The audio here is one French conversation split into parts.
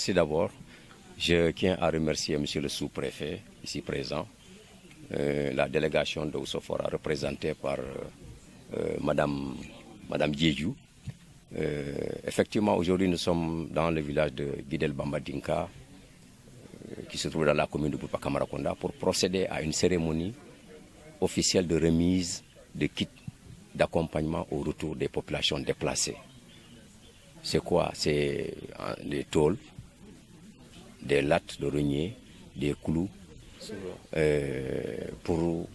Merci d'abord. Je tiens à remercier Monsieur le sous-préfet, ici présent, la délégation de Oussofora représentée par Madame Diédiou. Effectivement, aujourd'hui, nous sommes dans le village de Guidel Bambadinka, qui se trouve dans la commune de Boutpa-Camaracounda, pour procéder à une cérémonie officielle de remise de kits d'accompagnement au retour des populations déplacées. C'est quoi? C'est des tôles, des lattes de renier, des clous pour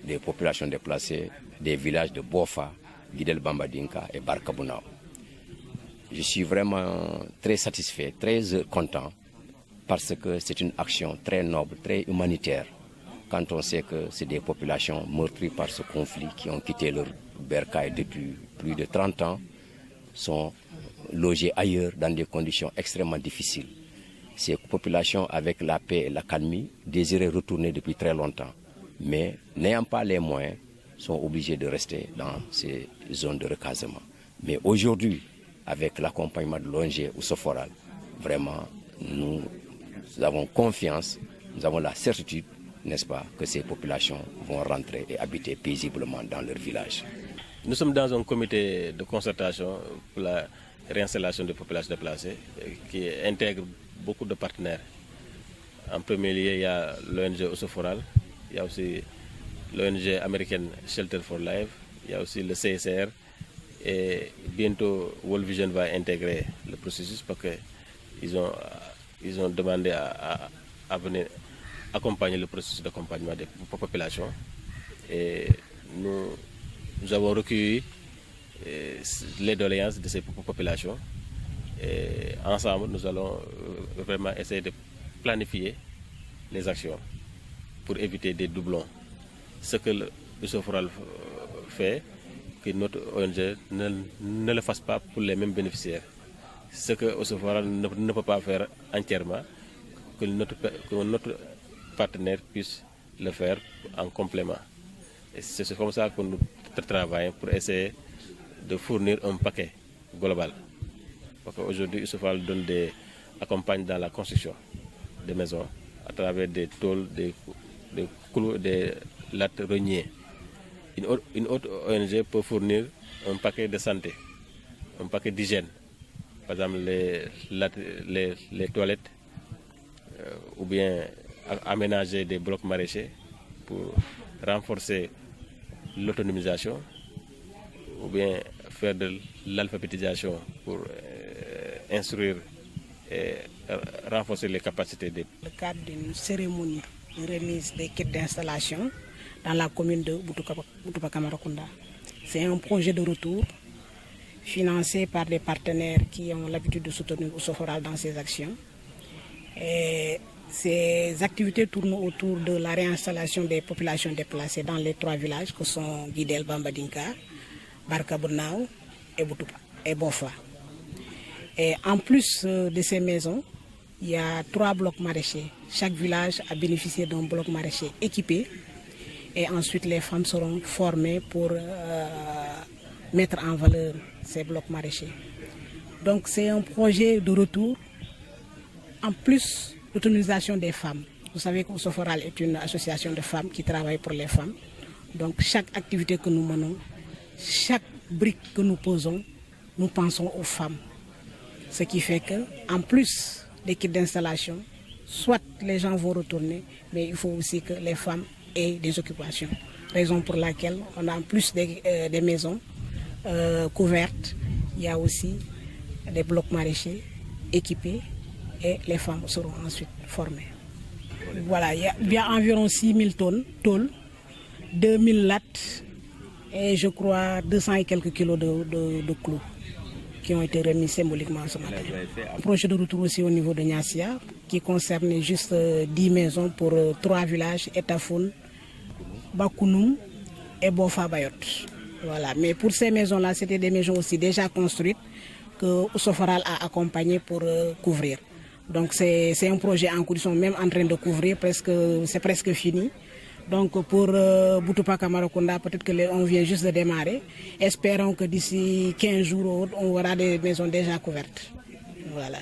les populations déplacées des villages de Bofa, Guidel Bambadinka et Barkabunao. Je suis vraiment très satisfait, très content, parce que c'est une action très noble, très humanitaire, quand on sait que c'est des populations meurtries par ce conflit qui ont quitté leur bercail depuis plus de 30 ans, sont logées ailleurs dans des conditions extrêmement difficiles. Ces populations, avec la paix et la calmie, désiraient retourner depuis très longtemps, mais n'ayant pas les moyens, sont obligés de rester dans ces zones de recasement. Mais aujourd'hui, avec l'accompagnement de l'ONG Oussofora, vraiment, nous avons confiance, nous avons la certitude, n'est-ce pas, que ces populations vont rentrer et habiter paisiblement dans leur village. Nous sommes dans un comité de concertation pour la réinstallation des populations déplacées qui intègre beaucoup de partenaires. En premier lieu, il y a l'ONG Oussofora, il y a aussi l'ONG américaine Shelter for Life, il y a aussi le CSR, et bientôt World Vision va intégrer le processus parce qu'ils ont demandé à venir accompagner le processus d'accompagnement des populations. Et nous avons recueilli les doléances de ces populations. Et ensemble, nous allons vraiment essayer de planifier les actions pour éviter des doublons. Ce que Oussofora fait, que notre ONG ne le fasse pas pour les mêmes bénéficiaires. Ce que Oussofora ne peut pas faire entièrement, que notre partenaire puisse le faire en complément. Et c'est comme ça que nous travaillons pour essayer de fournir un paquet global. Parce qu'aujourd'hui, Oussofora accompagne dans la construction des maisons à travers des tôles, des clous, des lattes reniers. Une autre ONG peut fournir un paquet de santé, un paquet d'hygiène. Par exemple, les toilettes, ou bien aménager des blocs maraîchers pour renforcer l'autonomisation, ou bien faire de l'alphabétisation pour instruire et renforcer les capacités des... Dans le cadre d'une cérémonie de remise des kits d'installation dans la commune de Boutpa-Camaracounda. C'est un projet de retour financé par des partenaires qui ont l'habitude de soutenir Oussofora dans ses actions. Et ces activités tournent autour de la réinstallation des populations déplacées dans les 3 villages que sont Guidel Bambadinka, Barkabunao et Bofa. Et en plus de ces maisons, il y a 3 blocs maraîchers. Chaque village a bénéficié d'un bloc maraîcher équipé. Et ensuite, les femmes seront formées pour mettre en valeur ces blocs maraîchers. Donc, c'est un projet de retour, en plus l'autonomisation des femmes. Vous savez que Oussofora est une association de femmes qui travaille pour les femmes. Donc, chaque activité que nous menons, chaque brique que nous posons, nous pensons aux femmes. Ce qui fait qu'en plus des kits d'installation, soit les gens vont retourner, mais il faut aussi que les femmes aient des occupations. Raison pour laquelle on a en plus des maisons couvertes, il y a aussi des blocs maraîchers équipés et les femmes seront ensuite formées. Voilà, il y a environ 6000 tonnes, tôles, 2000 lattes et je crois 200 et quelques kilos de clous qui ont été remis symboliquement ce matin. Un projet de retour aussi au niveau de Niassia qui concerne juste 10 maisons pour 3 villages, Etafoun, Bakounoum et Bofa Bayot. Voilà. Mais pour ces maisons-là, c'était des maisons aussi déjà construites que Oussofora a accompagné pour couvrir. Donc c'est un projet en cours, ils sont même en train de couvrir, c'est presque fini. Donc pour Boutpa-Camaracounda, peut-être qu'on vient juste de démarrer. Espérons que d'ici 15 jours, on aura des maisons déjà couvertes. Voilà.